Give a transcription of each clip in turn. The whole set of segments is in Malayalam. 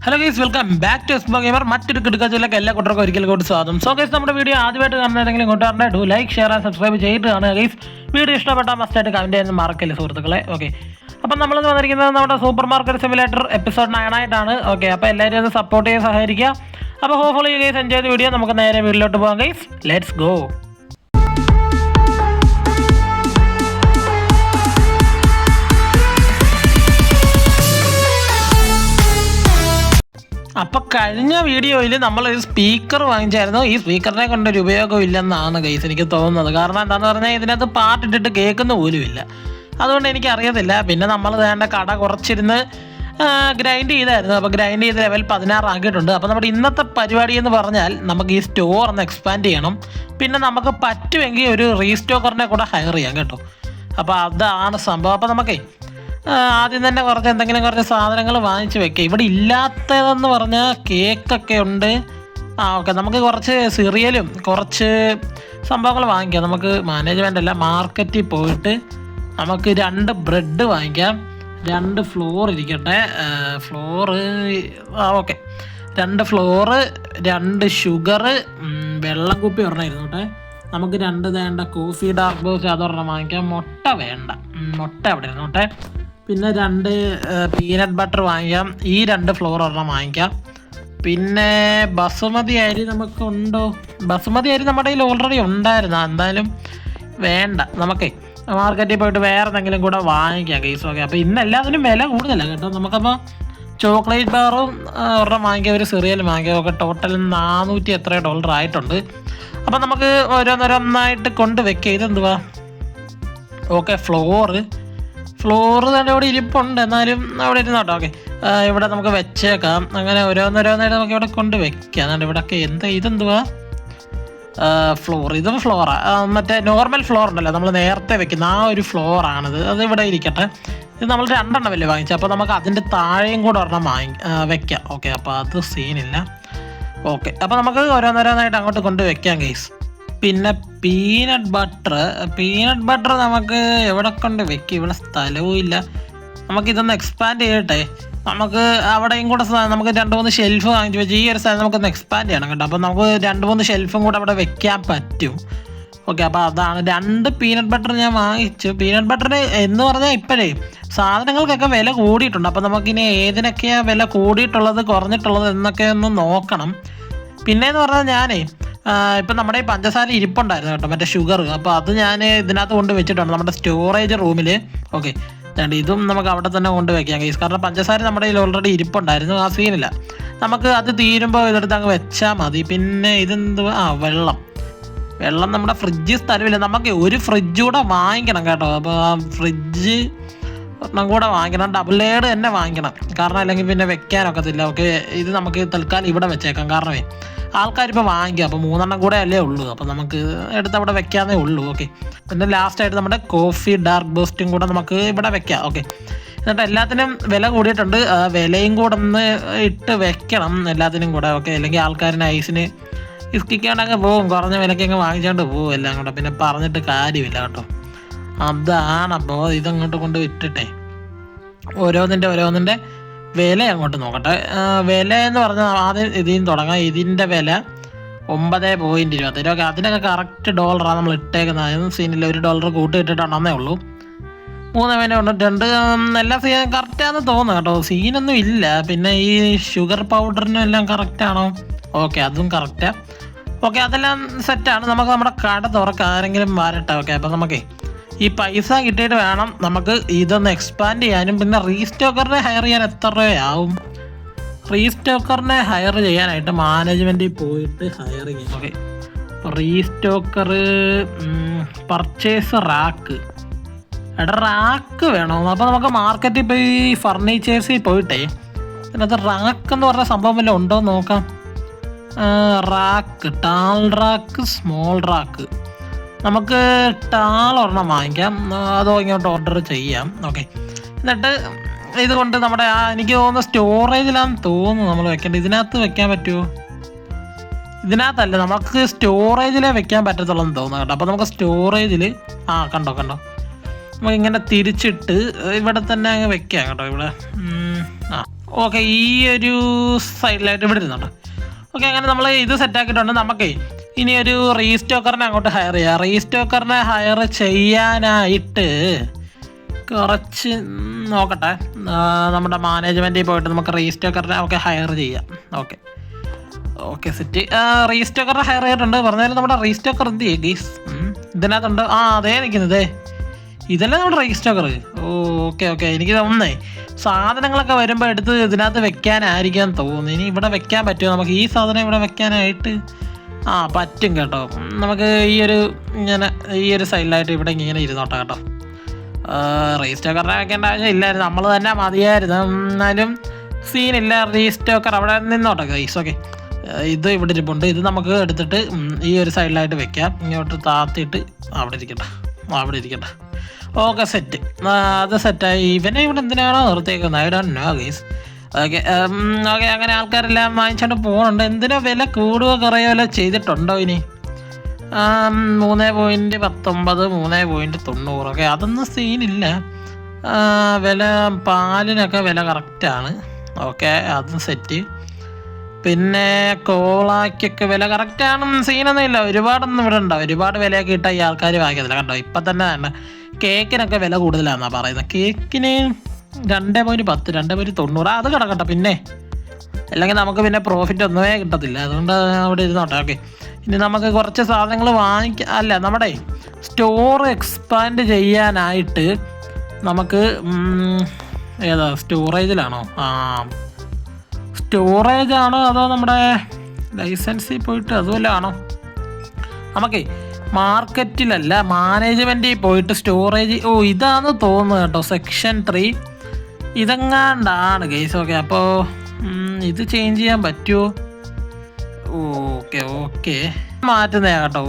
Hello guys, welcome back to Explo Gamer. മറ്റൊരു കിടക്കാച്ചിലേക്ക് എല്ലാ കുട്ടികൾക്കും ഒരിക്കലും കൂടി സ്വാഗതം. സോ ഗൈസ്, നമ്മുടെ വീഡിയോ ആദ്യമായിട്ട് കാണുന്നതെങ്കിൽ ഇങ്ങോട്ട് പറഞ്ഞിട്ട് ലൈക്ക്, ഷെയർ ആൻഡ് സബ്സ്ക്രൈബ് ചെയ്തിട്ട് കാണുക ഗൈസ്. വീഡിയോ ഇഷ്ടപ്പെട്ടാൽ മസ്റ്റായിട്ട് കമൻറ്റ് ചെയ്യാൻ മറക്കില്ല സുഹൃത്തുക്കളെ. ഓക്കെ, അപ്പം നമ്മൾ വന്നിരിക്കുന്നത് നമ്മുടെ സൂപ്പർ മാർക്കറ്റ് സിമുലേറ്റർ എപ്പിസോഡ് 9 ആയിട്ടാണ്. ഓക്കെ, അപ്പോൾ എല്ലാവരും അത് സപ്പോർട്ട് ചെയ്ത് സഹകരിക്കുക. അപ്പോൾ ഹോപ്പ്ഫുള്ളി ഗൈസ് എൻജോയ് ചെയ്ത വീഡിയോ. നമുക്ക് നേരെ വീട്ടിലോട്ട് പോകാം ഗൈസ്. Let's go. അപ്പോൾ കഴിഞ്ഞ വീഡിയോയിൽ നമ്മൾ ഒരു സ്പീക്കർ വാങ്ങിച്ചായിരുന്നു. ഈ സ്പീക്കറിനെ കൊണ്ടൊരു ഉപയോഗം ഇല്ലെന്നാണ് ഗൈസ് എനിക്ക് തോന്നുന്നത്. കാരണം എന്താണെന്ന് പറഞ്ഞാൽ ഇതിനകത്ത് പാട്ടിട്ടിട്ട് കേൾക്കുന്ന പോലുമില്ല. അതുകൊണ്ട് എനിക്കറിയത്തില്ല. പിന്നെ നമ്മൾ വേണ്ട കട കുറച്ചിരുന്ന് ഗ്രൈൻഡ് ചെയ്തായിരുന്നു. അപ്പോൾ ഗ്രൈൻഡ് ചെയ്ത് ലെവൽ 16 ആക്കിയിട്ടുണ്ട്. അപ്പോൾ നമ്മുടെ ഇന്നത്തെ പരിപാടി എന്ന് പറഞ്ഞാൽ നമുക്ക് ഈ സ്റ്റോർ ഒന്ന് എക്സ്പാൻഡ് ചെയ്യണം. പിന്നെ നമുക്ക് പറ്റുമെങ്കിൽ ഒരു റീസ്റ്റോക്കറിനെ കൂടെ ഹയർ ചെയ്യാം കേട്ടോ. അപ്പോൾ അതാണ് സംഭവം. അപ്പോൾ നമുക്കേ ആദ്യം തന്നെ കുറച്ച് സാധനങ്ങൾ വാങ്ങിച്ച് വെക്കുക. ഇവിടെ ഇല്ലാത്തതെന്ന് പറഞ്ഞാൽ കേക്കൊക്കെ ഉണ്ട്. ഓക്കെ, നമുക്ക് കുറച്ച് സിറിയലും കുറച്ച് സംഭവങ്ങൾ വാങ്ങിക്കാം. നമുക്ക് മാനേജ്മെൻ്റ് അല്ല, മാർക്കറ്റിൽ പോയിട്ട് നമുക്ക് 2 ബ്രെഡ് വാങ്ങിക്കാം. 2 ഫ്ലോർ ഇരിക്കട്ടെ. ഫ്ലോറ് ഓക്കെ, 2 ഫ്ലോറ്, 2 ഷുഗർ, വെള്ളം കുപ്പി ഒരെണ്ണം ഇരുന്നോട്ടെ. നമുക്ക് 2 വേണ്ട കോഫി ഡാർക്ക് ബോസ് അതൊരെണ്ണം വാങ്ങിക്കാം. മുട്ട വേണ്ട, മുട്ട അവിടെ ഇരുന്നോട്ടെ. പിന്നെ 2 പീനട്ട് ബട്ടർ വാങ്ങിക്കാം. ഈ 2 ഫ്ലോർ ഒരെണ്ണം വാങ്ങിക്കാം. പിന്നെ ബസുമതി അരി നമുക്കുണ്ടോ? ബസുമതി അരി നമ്മുടെ കയ്യിൽ ഓൾറെഡി ഉണ്ടായിരുന്നു. എന്തായാലും വേണ്ട, നമുക്കേ മാർക്കറ്റിൽ പോയിട്ട് വേറെ എന്തെങ്കിലും കൂടെ വാങ്ങിക്കാം കേസ്. ഓക്കെ, അപ്പോൾ ഇന്ന് എല്ലാത്തിനും വില കൂടുതലാണ് കേട്ടോ. നമുക്കപ്പോൾ ചോക്ലേറ്റ് ബാറും ഒരെണ്ണം വാങ്ങിക്കാം, ഒരു സിറിയൽ വാങ്ങിക്കാം. ഒക്കെ ടോട്ടൽ 400 എത്ര ഡോളർ ആയിട്ടുണ്ട്. അപ്പോൾ നമുക്ക് ഓരോന്നോരോന്നായിട്ട് കൊണ്ട് വെക്കാം. ഇതെന്തുവാ? ഓക്കെ, ഫ്ലോറ് തന്നെ ഇവിടെ ഇരിപ്പുണ്ട്, എന്നാലും അവിടെ ഇരുന്നോട്ടോ. ഓക്കെ, ഇവിടെ നമുക്ക് വെച്ചേക്കാം. അങ്ങനെ ഓരോന്നോരോന്നായിട്ട് നമുക്ക് ഇവിടെ കൊണ്ട് വെക്കാം. അതുകൊണ്ട് ഇവിടെയൊക്കെ ഇതെന്തുവാ? ഇതും ഫ്ലോറാ. മറ്റേ നോർമൽ ഫ്ലോർ ഉണ്ടല്ലോ നമ്മൾ നേരത്തെ വെക്കുന്ന ആ ഒരു ഫ്ലോറാണിത്. അത് ഇവിടെ ഇരിക്കട്ടെ. ഇത് നമ്മൾ 2 എണ്ണമല്ലേ വാങ്ങിച്ചത്. അപ്പോൾ നമുക്ക് അതിൻ്റെ താഴെയും കൂടെ ഒരെണ്ണം വെക്കാം. ഓക്കെ, അപ്പോൾ അത് സീനില്ല. ഓക്കെ, അപ്പോൾ നമുക്ക് ഓരോന്നോരോന്നായിട്ട് അങ്ങോട്ട് കൊണ്ട് വെക്കാം ഗൈസ്. പിന്നെ പീനട്ട് ബട്ടർ നമുക്ക് എവിടെ കൊണ്ട് വെക്കും? ഇവിടെ സ്ഥലവും ഇല്ല. നമുക്കിതൊന്ന് എക്സ്പാൻഡ് ചെയ്യട്ടെ. നമുക്ക് അവിടെയും കൂടെ നമുക്ക് 2-3 ഷെൽഫ് വാങ്ങിച്ച് വെച്ച് ഈ ഒരു സ്ഥലം നമുക്കൊന്ന് എക്സ്പാൻഡ് ചെയ്യണം കേട്ടോ. അപ്പോൾ നമുക്ക് 2-3 ഷെൽഫും കൂടെ അവിടെ വെക്കാൻ പറ്റും. ഓക്കെ, അപ്പോൾ അതാണ് 2 പീനട്ട് ബട്ടർ ഞാൻ വാങ്ങിച്ചു. പീനട്ട് ബട്ടറിന് എന്ന് പറഞ്ഞാൽ ഇപ്പോഴേ സാധനങ്ങൾക്കൊക്കെ വില കൂടിയിട്ടുണ്ട്. അപ്പോൾ നമുക്കിനി ഏതിനൊക്കെയാണ് വില കൂടിയിട്ടുള്ളത് കുറഞ്ഞിട്ടുള്ളത് എന്നൊക്കെ ഒന്ന് നോക്കണം. പിന്നെയെന്ന് പറഞ്ഞാൽ ഇപ്പം നമ്മുടെ ഈ പഞ്ചസാര ഇരിപ്പുണ്ടായിരുന്നു കേട്ടോ, മറ്റേ ഷുഗർ. അപ്പോൾ അത് ഞാൻ ഇതിനകത്ത് കൊണ്ട് വെച്ചിട്ടുണ്ട് നമ്മുടെ സ്റ്റോറേജ് റൂമിൽ. ഓക്കെ, ഇതും നമുക്ക് അവിടെ തന്നെ കൊണ്ട് വെക്കാം ഗൈസ്. കാരണം പഞ്ചസാര നമ്മുടെ കയ്യിൽ ഓൾറെഡി ഇരിപ്പുണ്ടായിരുന്നു, ആ സീനില്ല. നമുക്ക് അത് തീരുമ്പോൾ ഇതെടുത്ത് അങ്ങ് വെച്ചാൽ മതി. പിന്നെ ഇതെന്തുവാ? വെള്ളം നമ്മുടെ ഫ്രിഡ്ജ് സ്ഥലമില്ല. നമുക്ക് ഒരു ഫ്രിഡ്ജ് കൂടെ വാങ്ങിക്കണം കേട്ടോ. അപ്പോൾ ആ ഫ്രിഡ്ജ് ഒരെണ്ണം കൂടെ വാങ്ങിക്കണം. ഡബിൾ ലെയർഡ് തന്നെ വാങ്ങിക്കണം. കാരണം അല്ലെങ്കിൽ പിന്നെ വെക്കാനൊക്കത്തില്ല. ഓക്കെ, ഇത് നമുക്ക് തൽക്കാലം ഇവിടെ വെച്ചേക്കാം. കാരണമേ ആൾക്കാരിപ്പോൾ വാങ്ങിക്കുക. അപ്പോൾ 3 എണ്ണം കൂടെ അല്ലേ ഉള്ളൂ. അപ്പോൾ നമുക്ക് എടുത്ത് അവിടെ വെക്കാന്നേ ഉള്ളൂ. ഓക്കെ, പിന്നെ ലാസ്റ്റായിട്ട് നമ്മുടെ കോഫി ഡാർക്ക് ബൂസ്റ്റും കൂടെ നമുക്ക് ഇവിടെ വെക്കാം. ഓക്കെ, എന്നിട്ട് എല്ലാത്തിനും വില കൂടിയിട്ടുണ്ട്. വിലയും കൂടെ ഒന്ന് ഇട്ട് വെക്കണം എല്ലാത്തിനും കൂടെ. ഓക്കെ, അല്ലെങ്കിൽ ആൾക്കാരിന് ഐസിന് ഇസ്കിക്കാണ്ടങ്ങ് പോകും. കുറഞ്ഞ വിലയ്ക്ക് അങ്ങ് വാങ്ങിച്ചുകൊണ്ട് പോകും എല്ലാം കൂടെ. പിന്നെ പറഞ്ഞിട്ട് കാര്യമില്ല കേട്ടോ. അതാണ്. അപ്പോൾ ഇതങ്ങോട്ട് കൊണ്ട് വിട്ടിട്ടെ ഓരോന്നിൻ്റെ വില അങ്ങോട്ട് നോക്കട്ടെ. വില എന്ന് പറഞ്ഞാൽ ആദ്യം ഇതിൽ നിന്ന് തുടങ്ങാം. ഇതിൻ്റെ വില 9.27. ഓക്കെ, അതിനൊക്കെ കറക്റ്റ് ഡോളറാണ് നമ്മൾ ഇട്ടേക്കുന്നത്. അതൊന്നും സീനില്ല. $1 കൂട്ടി ഇട്ടിട്ടുണ്ടെന്നേ ഉള്ളൂ. 3.92 എല്ലാം കറക്റ്റാണെന്ന് തോന്നുന്നു കേട്ടോ. സീനൊന്നും ഇല്ല. പിന്നെ ഈ ഷുഗർ പൗഡറിനും എല്ലാം കറക്റ്റാണോ? ഓക്കെ, അതും കറക്റ്റാണ്. ഓക്കെ, അതെല്ലാം സെറ്റാണ്. നമുക്ക് നമ്മുടെ കട തുറക്കാം. ആരെങ്കിലും വരട്ടെ. ഓക്കെ, അപ്പോൾ നമുക്കേ ഈ പൈസ കിട്ടിയിട്ട് വേണം നമുക്ക് ഇതൊന്ന് എക്സ്പാൻഡ് ചെയ്യാനും. പിന്നെ റീസ്റ്റോക്കറിനെ ഹയർ ചെയ്യാൻ എത്ര രൂപയാവും? റീസ്റ്റോക്കറിനെ ഹയർ ചെയ്യാനായിട്ട് മാനേജ്മെൻറ്റിൽ പോയിട്ട് ഹയർ ചെയ്യാം. ഓക്കെ, റീസ്റ്റോക്കർ പർച്ചേസ് റാക്ക് വേണോ? അപ്പോൾ നമുക്ക് മാർക്കറ്റിൽ പോയി ഫർണിച്ചേഴ്സിൽ പോയിട്ടേ ഇതിനകത്ത് റാക്ക് എന്ന് പറഞ്ഞ സംഭവം വല്ലതും ഉണ്ടോ എന്ന് നോക്കാം. Tall rack, small rack. നമുക്ക് ടാൾ ഒരെണ്ണം വാങ്ങിക്കാം. അതോ ഇങ്ങോട്ട് ഓർഡർ ചെയ്യാം. ഓക്കെ, എന്നിട്ട് ഇതുകൊണ്ട് നമ്മുടെ എനിക്ക് തോന്നുന്നു സ്റ്റോറേജിലാണെന്ന് തോന്നുന്നു നമ്മൾ വെക്കേണ്ടത്. ഇതിനകത്ത് വെക്കാൻ പറ്റുമോ? ഇതിനകത്തല്ല, നമുക്ക് സ്റ്റോറേജിലേ വെക്കാൻ പറ്റത്തുള്ളൂ എന്ന് തോന്നുന്നു കേട്ടോ. അപ്പോൾ നമുക്ക് സ്റ്റോറേജിൽ കണ്ടോ നമുക്കിങ്ങനെ തിരിച്ചിട്ട് ഇവിടെ തന്നെ അങ്ങ് വെക്കാം കേട്ടോ. ഇവിടെ ഓക്കെ, ഈ ഒരു സൈഡിലായിട്ട് ഇവിടെ ഇരുന്നുണ്ട്. ഓക്കെ, അങ്ങനെ നമ്മൾ ഇത് സെറ്റാക്കിയിട്ടുണ്ട്. നമുക്കേ ഇനി ഒരു റീസ്റ്റോക്കറിനെ അങ്ങോട്ട് ഹയർ ചെയ്യാം. റീസ്റ്റോക്കറിനെ ഹയർ ചെയ്യാനായിട്ട് കുറച്ച് നോക്കട്ടെ. നമ്മുടെ മാനേജ്മെൻറ്റിൽ പോയിട്ട് നമുക്ക് റീസ്റ്റോക്കറിനെ ഹയർ ചെയ്യാം. Okay set. റീസ്റ്റോക്കറിനെ ഹയർ ചെയ്തിട്ടുണ്ട്. പറഞ്ഞാലും നമ്മുടെ റീസ്റ്റോക്കർ എന്ത് ചെയ്യും ഗീസ്? ഇതിനകത്തുണ്ട്. അതേ നിൽക്കുന്നതേ, ഇതല്ലേ നമ്മുടെ റീസ്റ്റോക്കർ. ഓക്കെ എനിക്ക് തോന്നുന്നേ സാധനങ്ങളൊക്കെ വരുമ്പോൾ എടുത്ത് ഇതിനകത്ത് വെക്കാനായിരിക്കാൻ തോന്നുന്നു. ഇനി ഇവിടെ വെക്കാൻ പറ്റുമോ നമുക്ക്? ഈ സാധനം ഇവിടെ വെക്കാനായിട്ട് പറ്റും കേട്ടോ. നമുക്ക് ഈ ഒരു സൈഡിലായിട്ട് ഇവിടെ ഇങ്ങനെ ഇരുന്നോട്ടെ കേട്ടോ. റീസ്റ്റോക്കറിനെ വെക്കേണ്ട ആവശ്യം ഇല്ലായിരുന്നു, നമ്മൾ തന്നെ മതിയായിരുന്നു. എന്നാലും സീനില്ല, റീസ്റ്റോക്കർ അവിടെ നിന്നോട്ടെ ഗൈസ്. ഓക്കെ, ഇത് ഇവിടെ ഇരിപ്പുണ്ട്. ഇത് നമുക്ക് എടുത്തിട്ട് ഈ ഒരു സൈഡിലായിട്ട് വെക്കാം. ഇങ്ങോട്ട് താത്തിയിട്ട് അവിടെ ഇരിക്കട്ടെ. Okay set. അത് സെറ്റായി. ഇവനെ ഇവിടെ എന്തിനാണോ നിർത്തിയേക്കുന്നത്? I don't know guys. Okay, അങ്ങനെ ആൾക്കാരെല്ലാം വാങ്ങിച്ചുകൊണ്ട് പോകുന്നുണ്ട്. എന്തിനോ വില കൂടുകയോ കുറയോ ചെയ്തിട്ടുണ്ടോ ഇനി? 3.19, 3.90. ഓക്കെ, അതൊന്നും സീനില്ല. വില പാലിനൊക്കെ വില കറക്റ്റാണ്. ഓക്കെ, അതും സെറ്റ്. പിന്നെ കോളാക്കൊക്കെ വില കറക്റ്റാണ്, സീനൊന്നും ഇല്ല. ഒരുപാടൊന്നും ഇവിടെ ഉണ്ടാവും. ഒരുപാട് വിലയൊക്കെ ഇട്ടാൽ ഈ ആൾക്കാർ വാങ്ങിക്കത്തില്ല കണ്ടോ. ഇപ്പം തന്നെ കേക്കിനൊക്കെ വില കൂടുതലാണെന്നാണ് പറയുന്നത്. കേക്കിന് 2.10, 2.90 അത് കിടക്കട്ടെ. പിന്നെ അല്ലെങ്കിൽ നമുക്ക് പിന്നെ പ്രോഫിറ്റ് ഒന്നുമേ കിട്ടത്തില്ല. അതുകൊണ്ട് അവിടെ ഇരുന്നോട്ടെ. ഓക്കെ, ഇനി നമുക്ക് കുറച്ച് സാധനങ്ങൾ നമ്മുടെ സ്റ്റോർ എക്സ്പാൻഡ് ചെയ്യാനായിട്ട് നമുക്ക് ഏതാ സ്റ്റോറേജിലാണോ? സ്റ്റോറേജ് ആണോ അതോ നമ്മുടെ ലൈസൻസിൽ പോയിട്ട് അതുപോലെ ആണോ? നമുക്ക് മാർക്കറ്റിലല്ല, മാനേജ്മെൻറ്റിൽ പോയിട്ട് സ്റ്റോറേജ്. ഇതാണെന്ന് തോന്നുന്നു കേട്ടോ, സെക്ഷൻ 3 ഇതെങ്ങാണ്ടാണ് ഗൈസ്. ഓക്കെ, അപ്പോൾ ഇത് ചേഞ്ച് ചെയ്യാൻ പറ്റുമോ? ഓക്കെ മാറ്റുന്നതാ കേട്ടോ.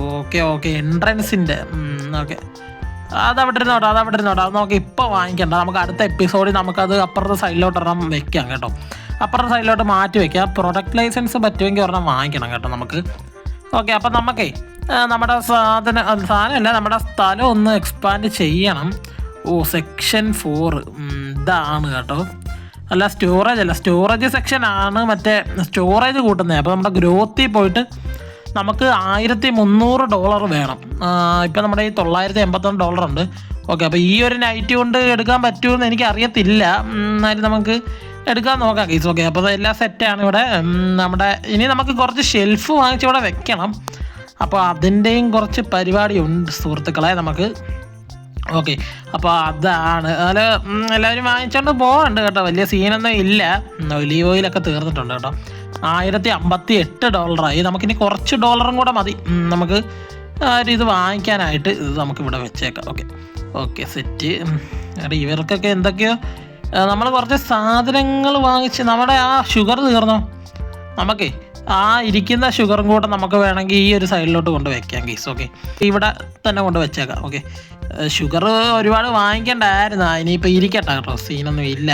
ഓക്കെ എൻട്രൻസിൻ്റെ. ഓക്കെ, അതവിടെ ഇരുന്നോട്ടെ. അത് നമുക്ക് ഇപ്പോൾ വാങ്ങിക്കണ്ട. നമുക്ക് അടുത്ത എപ്പിസോഡിൽ നമുക്കത് അപ്പുറത്തെ സൈഡിലോട്ടൊരെണ്ണം വെക്കാം കേട്ടോ. അപ്പുറത്തെ സൈഡിലോട്ട് മാറ്റി വെക്കാം. പ്രൊഡക്റ്റ് ലൈസൻസ് പറ്റുമെങ്കിൽ ഒരെണ്ണം വാങ്ങിക്കണം കേട്ടോ നമുക്ക്. ഓക്കെ, അപ്പം നമുക്കേ നമ്മുടെ സാധനമല്ല, നമ്മുടെ സ്ഥലം ഒന്ന് എക്സ്പാൻഡ് ചെയ്യണം. സെക്ഷൻ 4 ഇതാണ് കേട്ടോ. അല്ല, സ്റ്റോറേജ് സെക്ഷനാണ്. മറ്റേ സ്റ്റോറേജ് കൂട്ടുന്നത്. അപ്പോൾ നമ്മുടെ ഗ്രോത്തിൽ പോയിട്ട് നമുക്ക് $1300 വേണം. ഇപ്പം നമ്മുടെ ഈ $981 ഉണ്ട്. ഓക്കെ, അപ്പോൾ ഈ ഒരു നൈറ്റ് കൊണ്ട് എടുക്കാൻ പറ്റുമെന്ന് എനിക്ക് അറിയത്തില്ല. എന്നാലും നമുക്ക് എടുക്കാൻ നോക്കാം ഗൈസ്. ഓക്കെ, അപ്പോൾ എല്ലാം സെറ്റാണ് ഇവിടെ. ഇനി നമുക്ക് കുറച്ച് ഷെൽഫ് വാങ്ങിച്ച് ഇവിടെ വെക്കണം. അപ്പോൾ അതിൻ്റെയും കുറച്ച് പരിപാടിയുണ്ട് സുഹൃത്തുക്കളെ നമുക്ക്. ഓക്കെ, അപ്പോൾ അതാണ്. അതിൽ എല്ലാവരും വാങ്ങിച്ചുകൊണ്ട് പോകുന്നുണ്ട് കേട്ടോ. വലിയ സീനൊന്നും ഇല്ല. ഒലീവ് ഓയിലൊക്കെ തീർന്നിട്ടുണ്ട് കേട്ടോ. $1058. നമുക്കിനി കുറച്ച് ഡോളറും കൂടെ മതി നമുക്ക് ഇത് വാങ്ങിക്കാനായിട്ട്. ഇത് നമുക്കിവിടെ വെച്ചേക്കാം. Okay set. ഇവർക്കൊക്കെ എന്തൊക്കെയോ നമ്മൾ കുറച്ച് സാധനങ്ങൾ വാങ്ങിച്ച് നമ്മുടെ ഷുഗർ തീർന്നോ? നമുക്കേ ഇരിക്കുന്ന ഷുഗറും കൂടെ നമുക്ക് വേണമെങ്കിൽ ഈ ഒരു സൈഡിലോട്ട് കൊണ്ട് വെക്കാം ഗീസ്. ഓക്കെ, ഇവിടെ തന്നെ കൊണ്ട് വെച്ചേക്കാം. ഓക്കെ, ഷുഗർ ഒരുപാട് വാങ്ങിക്കണ്ടായിരുന്നു. ഇനിയിപ്പോൾ ഇരിക്കട്ടെ കേട്ടോ, സീനൊന്നും ഇല്ല.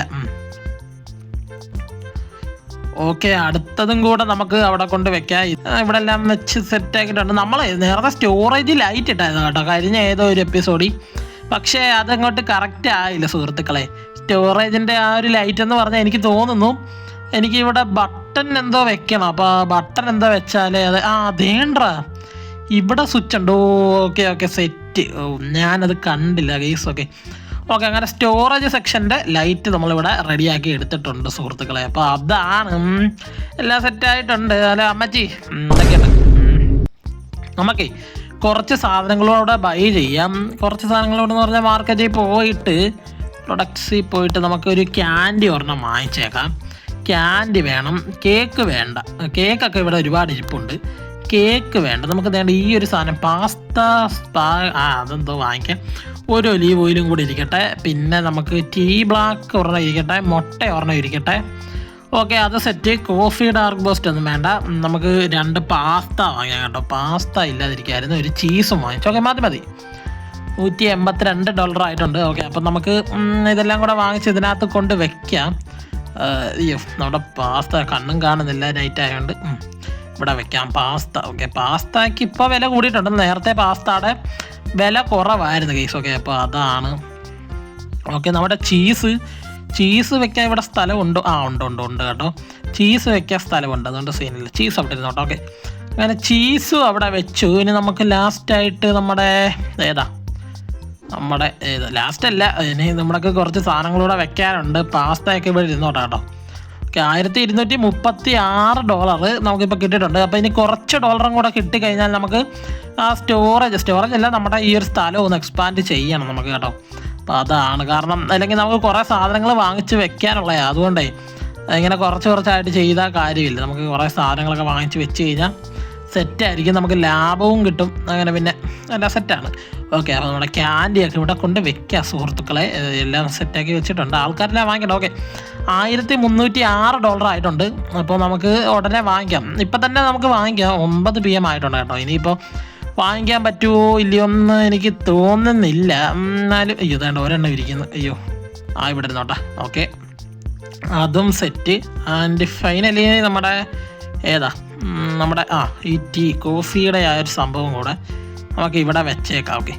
ഓക്കെ, അടുത്തതും കൂടെ നമുക്ക് അവിടെ കൊണ്ട് വെക്കാം. ഇവിടെ എല്ലാം വെച്ച് സെറ്റാക്കിയിട്ടുണ്ട്. നമ്മൾ നേരത്തെ സ്റ്റോറേജ് ലൈറ്റ് ഇട്ടായിരുന്നു കേട്ടോ കഴിഞ്ഞ ഏതോ ഒരു എപ്പിസോഡിൽ. പക്ഷേ അതങ്ങോട്ട് കറക്റ്റ് ആയില്ല സുഹൃത്തുക്കളെ. സ്റ്റോറേജിൻ്റെ ഒരു ലൈറ്റ് എന്ന് പറഞ്ഞാൽ എനിക്ക് തോന്നുന്നു എനിക്കിവിടെ ബട്ടൺ എന്തോ വെക്കണം. അപ്പോൾ ബട്ടൺ എന്തോ വെച്ചാലേ അതേണ്ട ഇവിടെ സ്വിച്ച് ഉണ്ട്. Okay set. ഞാനത് കണ്ടില്ല ഗൈസ്. ഓക്കെ അങ്ങനെ സ്റ്റോറേജ് സെക്ഷൻ്റെ ലൈറ്റ് നമ്മളിവിടെ റെഡിയാക്കി എടുത്തിട്ടുണ്ട് സുഹൃത്തുക്കളെ. അപ്പോൾ അതാണ് എല്ലാം സെറ്റായിട്ടുണ്ട്. അല്ല അമ്മച്ചി എന്തൊക്കെയുണ്ട്? നമുക്കേ കുറച്ച് സാധനങ്ങളോടെ ബൈ ചെയ്യാം. കുറച്ച് സാധനങ്ങളോടെന്ന് പറഞ്ഞാൽ മാർക്കറ്റിൽ പോയിട്ട് പ്രൊഡക്ട്സിൽ പോയിട്ട് നമുക്കൊരു ക്യാൻഡി ഒരെണ്ണം വാങ്ങിച്ചേക്കാം. ക്യാൻഡി വേണം, കേക്ക് വേണ്ട. കേക്കൊക്കെ ഇവിടെ ഒരുപാട് ഇരിപ്പുണ്ട്. കേക്ക് വേണ്ട, നമുക്ക് വേണ്ട ഈ ഒരു സാധനം അതെന്തോ വാങ്ങിക്കാം. ഒരു ഒലീവ് ഓയിലും കൂടി ഇരിക്കട്ടെ. പിന്നെ നമുക്ക് ടീ ബ്ലാക്ക് ഒരെണ്ണം ഇരിക്കട്ടെ, മുട്ട ഒരെണ്ണം ഇരിക്കട്ടെ. ഓക്കെ, അത് സെറ്റ്. കോഫി ഡാർക്ക് ബൂസ്റ്റ് ഒന്നും വേണ്ട. നമുക്ക് 2 പാസ്ത വാങ്ങിക്കാം കേട്ടോ. പാസ്ത ഇല്ലാതിരിക്കായിരുന്നു. ഒരു ചീസും വാങ്ങിച്ചു. ഓക്കെ മതി. $182 ആയിട്ടുണ്ട്. ഓക്കെ, അപ്പം നമുക്ക് ഇതെല്ലാം കൂടെ വാങ്ങിച്ച് ഇതിനകത്ത് കൊണ്ട് വെക്കാം. അയ്യോ, നമ്മുടെ പാസ്ത കണ്ണും കാണുന്നില്ല നൈറ്റ് ആയതുകൊണ്ട്. ഇവിടെ വെക്കാം പാസ്ത. ഓക്കെ, പാസ്തയ്ക്ക് ഇപ്പോൾ വില കൂടിയിട്ടുണ്ട്. നേരത്തെ പാസ്തയുടെ വില കുറവായിരുന്നു കേസ്. ഓക്കെ, അപ്പോൾ അതാണ്. ഓക്കെ, നമ്മുടെ ചീസ് വെക്കാൻ ഇവിടെ സ്ഥലമുണ്ടോ? ഉണ്ട് കേട്ടോ. ചീസ് വെക്കാൻ സ്ഥലമുണ്ട്, അതുകൊണ്ട് സീനില്ല. ചീസ് അവിടെ ഇരുന്നോട്ടോ. ഓക്കെ, അങ്ങനെ ചീസും അവിടെ വെച്ചു. ഇനി നമുക്ക് ലാസ്റ്റായിട്ട് നമ്മുടെ ലാസ്റ്റ് അല്ല, ഇനി നമ്മളൊക്കെ കുറച്ച് സാധനങ്ങളൂടെ വെക്കാനുണ്ട്. പാസ്തയൊക്കെ ഇവിടെ ഇരുന്നോട്ടോ കേട്ടോ. ഓക്കെ, $1236 നമുക്കിപ്പോൾ കിട്ടിയിട്ടുണ്ട്. അപ്പോൾ ഇനി കുറച്ച് ഡോളറും കൂടെ കിട്ടിക്കഴിഞ്ഞാൽ നമുക്ക് ആ സ്റ്റോറേജ് അല്ല, നമ്മുടെ ഈ ഒരു സ്ഥലം ഒന്ന് എക്സ്പാൻഡ് ചെയ്യണം നമുക്ക് കേട്ടോ. അപ്പോൾ അതാണ് കാരണം. അല്ലെങ്കിൽ നമുക്ക് കുറേ സാധനങ്ങൾ വാങ്ങിച്ച് വെക്കാനുള്ളതാണ്. അതുകൊണ്ടേ ഇങ്ങനെ കുറച്ചായിട്ട് ചെയ്താൽ കാര്യമില്ല. നമുക്ക് കുറേ സാധനങ്ങളൊക്കെ വാങ്ങിച്ച് വെച്ച് കഴിഞ്ഞാൽ സെറ്റായിരിക്കും, നമുക്ക് ലാഭവും കിട്ടും. അങ്ങനെ പിന്നെ എല്ലാം സെറ്റാണ്. ഓക്കെ, അപ്പോൾ നമ്മുടെ ക്യാൻഡിയൊക്കെ ഇവിടെ കൊണ്ട് വെക്കുക സുഹൃത്തുക്കളെ. എല്ലാം സെറ്റാക്കി വെച്ചിട്ടുണ്ട്. ആൾക്കാരെല്ലാം വാങ്ങിക്കണം. ഓക്കെ, $1306 ആയിട്ടുണ്ട്. അപ്പോൾ നമുക്ക് ഉടനെ വാങ്ങിക്കാം. ഇപ്പം തന്നെ നമുക്ക് വാങ്ങിക്കാം. 9 PM ആയിട്ടുണ്ട് കേട്ടോ. ഇനിയിപ്പോൾ വാങ്ങിക്കാൻ പറ്റുമോ ഇല്ലയോ എന്ന് എനിക്ക് തോന്നുന്നില്ല. എന്നാലും അയ്യോ വേണ്ട, ഒരെണ്ണം ഇരിക്കുന്നു. അയ്യോ ഇവിടെ ഇരുന്നോട്ടെ. ഓക്കെ, അതും സെറ്റ്. ആൻഡ് ഫൈനലി നമ്മുടെ നമ്മുടെ ഈ കോഫിയുടെ ആ ഒരു സംഭവം കൂടെ നമുക്ക് ഇവിടെ വെച്ചേക്കാം. ഓക്കെ,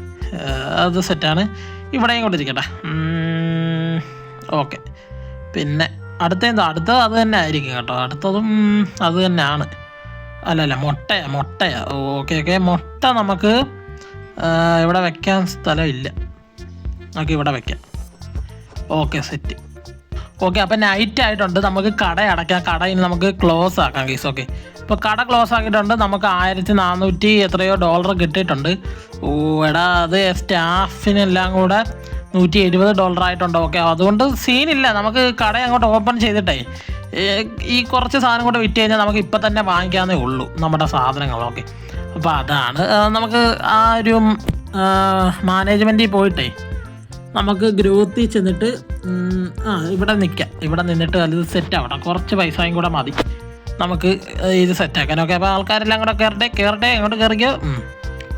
അത് സെറ്റാണ്. ഇവിടെയും കൊണ്ടിരിക്കട്ടെ. ഓക്കെ, പിന്നെ അടുത്തത് അത് തന്നെ ആയിരിക്കും കേട്ടോ. അടുത്തതും അത് തന്നെയാണ്. അല്ല മുട്ടയാ. ഓക്കെ, മുട്ട നമുക്ക് ഇവിടെ വെക്കാൻ സ്ഥലമില്ല. നമുക്ക് ഇവിടെ വെക്കാം. Okay, set. ഓക്കെ, അപ്പം നൈറ്റ് ആയിട്ടുണ്ട്. നമുക്ക് കട അടയ്ക്കാം. കട ഇനി നമുക്ക് ക്ലോസ് ആക്കാം ഗൈസ്. ഓക്കെ, ഇപ്പോൾ കട ക്ലോസ് ആക്കിയിട്ടുണ്ട്. നമുക്ക് $1400 എത്രയോ കിട്ടിയിട്ടുണ്ട്. അത് സ്റ്റാഫിനെല്ലാം കൂടെ $170 ആയിട്ടുണ്ട്. ഓക്കെ, അതുകൊണ്ട് സീനില്ല. നമുക്ക് കട അങ്ങോട്ട് ഓപ്പൺ ചെയ്തിട്ടേ ഈ കുറച്ച് സാധനം കൂടെ വിറ്റ് കഴിഞ്ഞാൽ നമുക്ക് ഇപ്പം തന്നെ വാങ്ങിക്കാവുന്നേ ഉള്ളൂ നമ്മുടെ സാധനങ്ങൾ. ഓക്കെ, അപ്പോൾ അതാണ് നമുക്ക് ആ ഒരു മാനേജ്മെൻറ്റിൽ പോയിട്ടേ നമുക്ക് ഗ്രോത്തിൽ ചെന്നിട്ട് ഇവിടെ നിൽക്കാം. ഇവിടെ നിന്നിട്ട് അത് സെറ്റാവണം. കുറച്ച് പൈസയും കൂടെ മതി നമുക്ക് ഇത് സെറ്റാക്കാൻ. ഓക്കെ, അപ്പോൾ ആൾക്കാരെല്ലാം കൂടെ കയറട്ടെ. അങ്ങോട്ട് കയറിക്കോ.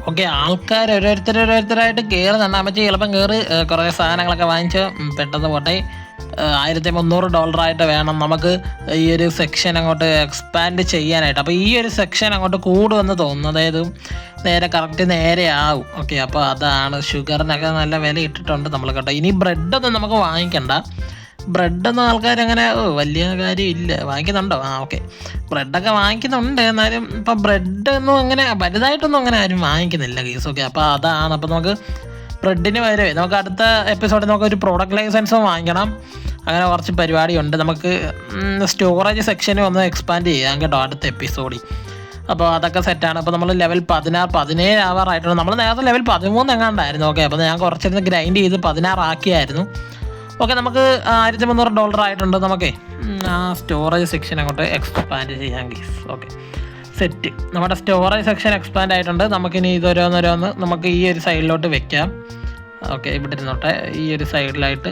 ഓക്കെ, ആൾക്കാർ ഓരോരുത്തരായിട്ട് കയറി തന്നാൽ മതി. ചിലപ്പം കയറി കുറേ സാധനങ്ങളൊക്കെ വാങ്ങിച്ച് പെട്ടെന്ന് പോട്ടെ. $1300 ആയിട്ട് വേണം നമുക്ക് ഈ ഒരു സെക്ഷൻ അങ്ങോട്ട് എക്സ്പാൻഡ് ചെയ്യാനായിട്ട്. അപ്പോൾ ഈ ഒരു സെക്ഷൻ അങ്ങോട്ട് കൂടുമെന്ന് തോന്നുന്നു. അതായത് നേരെ ആവും. ഓക്കെ, അപ്പോൾ അതാണ്. ഷുഗറിനൊക്കെ നല്ല വില ഇട്ടിട്ടുണ്ട് നമ്മൾ കേട്ടോ. ഇനി ബ്രെഡൊന്നും നമുക്ക് വാങ്ങിക്കണ്ട. ബ്രെഡൊന്നും ആൾക്കാരങ്ങനെ വലിയ കാര്യമില്ല. വാങ്ങിക്കുന്നുണ്ടോ? ഓക്കെ, ബ്രെഡൊക്കെ വാങ്ങിക്കുന്നുണ്ട്. എന്നാലും ഇപ്പോൾ ബ്രെഡൊന്നും അങ്ങനെ വലുതായിട്ടൊന്നും അങ്ങനെ ആരും വാങ്ങിക്കുന്നില്ല കേസ്. ഓക്കെ, അപ്പോൾ അതാണ്. അപ്പോൾ നമുക്ക് ബ്രെഡിന് വരവേ നമുക്ക് അടുത്ത എപ്പിസോഡിൽ നമുക്ക് ഒരു പ്രോഡക്റ്റ് ലൈസൻസും വാങ്ങിക്കണം. അങ്ങനെ കുറച്ച് പരിപാടിയുണ്ട്. നമുക്ക് സ്റ്റോറേജ് സെക്ഷനും ഒന്ന് എക്സ്പാൻഡ് ചെയ്യാം കേട്ടോ അടുത്ത എപ്പിസോഡിൽ. അപ്പോൾ അതൊക്കെ സെറ്റാണ്. അപ്പോൾ നമ്മൾ ലെവൽ 17 ആവാറായിട്ടുണ്ട്. നമ്മൾ നേരത്തെ ലെവൽ 13 എങ്ങാണ്ടായിരുന്നു. ഓക്കെ, അപ്പോൾ ഞാൻ കുറച്ചിരുന്ന് ഗ്രൈൻഡ് ചെയ്ത് 16 ആക്കിയായിരുന്നു. ഓക്കെ, നമുക്ക് $1300 ആയിട്ടുണ്ട്. നമുക്ക് ആ സ്റ്റോറേജ് സെക്ഷൻ അങ്ങോട്ട് എക്സ്പാൻഡ് ചെയ്യാം ഗീസ്. Okay, set. നമ്മുടെ സ്റ്റോറേജ് സെക്ഷൻ എക്സ്പാൻഡ് ആയിട്ടുണ്ട്. നമുക്കിനി ഇതൊരോന്നോരോന്ന് നമുക്ക് ഈ ഒരു സൈഡിലോട്ട് വെക്കാം. ഓക്കെ, ഇവിടെ ഇരുന്നോട്ടെ. ഈ ഒരു സൈഡിലായിട്ട്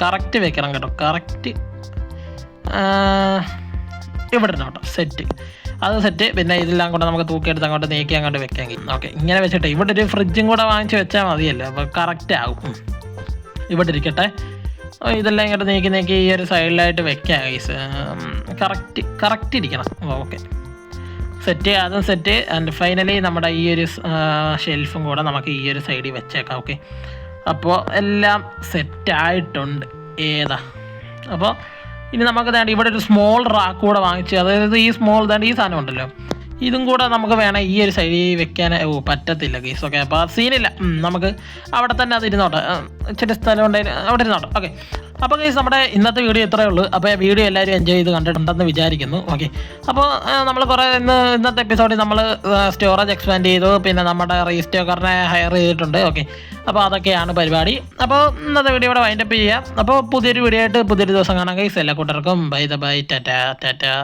കറക്റ്റ് വെക്കണം കേട്ടോ. കറക്റ്റ് ഇവിടെ ഇരുന്നോട്ടെ. സെറ്റ്, അത് സെറ്റ്. പിന്നെ ഇതെല്ലാം കൂടെ നമുക്ക് തൂക്കിയെടുത്ത് അങ്ങോട്ട് നീക്കി അങ്ങോട്ട് വെക്കാം. ഓക്കെ, ഇങ്ങനെ വെച്ചിട്ട് ഇവിടെ ഒരു ഫ്രിഡ്ജും കൂടെ വാങ്ങിച്ച് വെച്ചാൽ മതിയല്ലോ. അപ്പോൾ കറക്റ്റ് ആകും. ഇവിടെ ഇരിക്കട്ടെ. ഇതെല്ലാം ഇങ്ങോട്ട് നീക്കി ഈ ഒരു സൈഡിലായിട്ട് വെക്കാം ഗൈസ്. കറക്റ്റ് ഇരിക്കണം. Okay, set. അതും സെറ്റ്. ആൻഡ് ഫൈനലി നമ്മുടെ ഈ ഒരു ഷെൽഫും കൂടെ നമുക്ക് ഈ ഒരു സൈഡിൽ വെച്ചേക്കാം. ഓക്കെ, അപ്പോൾ എല്ലാം സെറ്റായിട്ടുണ്ട്. അപ്പോൾ ഇനി നമുക്ക് വേണ്ട ഇവിടെ ഒരു സ്മോൾ റാക്ക് കൂടെ വാങ്ങിച്ച്, അതായത് ഈ ഈ സാധനം ഉണ്ടല്ലോ, ഇതും കൂടെ നമുക്ക് വേണം ഈ ഒരു സൈഡിൽ വെക്കാൻ. പറ്റത്തില്ല കേസ്. ഓക്കെ, അപ്പോൾ സീനില്ല. നമുക്ക് അവിടെ തന്നെ അത് ഇരുന്നോട്ടെ. ഇച്ചിരി സ്ഥലം ഉണ്ടെങ്കിൽ അവിടെ ഇരുന്നോട്ടെ. ഓക്കെ, അപ്പോൾ കേസ് നമ്മുടെ ഇന്നത്തെ വീഡിയോ ഇത്രയേ ഉള്ളൂ. അപ്പോൾ വീഡിയോ എല്ലാവരും എൻജോയ് ചെയ്ത് കണ്ടിട്ടുണ്ടെന്ന് വിചാരിക്കുന്നു. ഓക്കെ, അപ്പോൾ നമ്മൾ കുറേ ഇന്നത്തെ എപ്പിസോഡിൽ നമ്മൾ സ്റ്റോറേജ് എക്സ്പാൻഡ് ചെയ്തു. പിന്നെ നമ്മുടെ റീസ്റ്റോക്കറിനെ ഹയർ ചെയ്തിട്ടുണ്ട്. ഓക്കെ, അപ്പോൾ അതൊക്കെയാണ് പരിപാടി. അപ്പോൾ ഇന്നത്തെ വീഡിയോ ഇവിടെ വൈൻഡപ്പ് ചെയ്യാം. അപ്പോൾ പുതിയൊരു വീഡിയോ ആയിട്ട് പുതിയൊരു ദിവസം കാണാം കേസ്. എല്ലാ കൂട്ടർക്കും ബൈ ടാറ്റാ.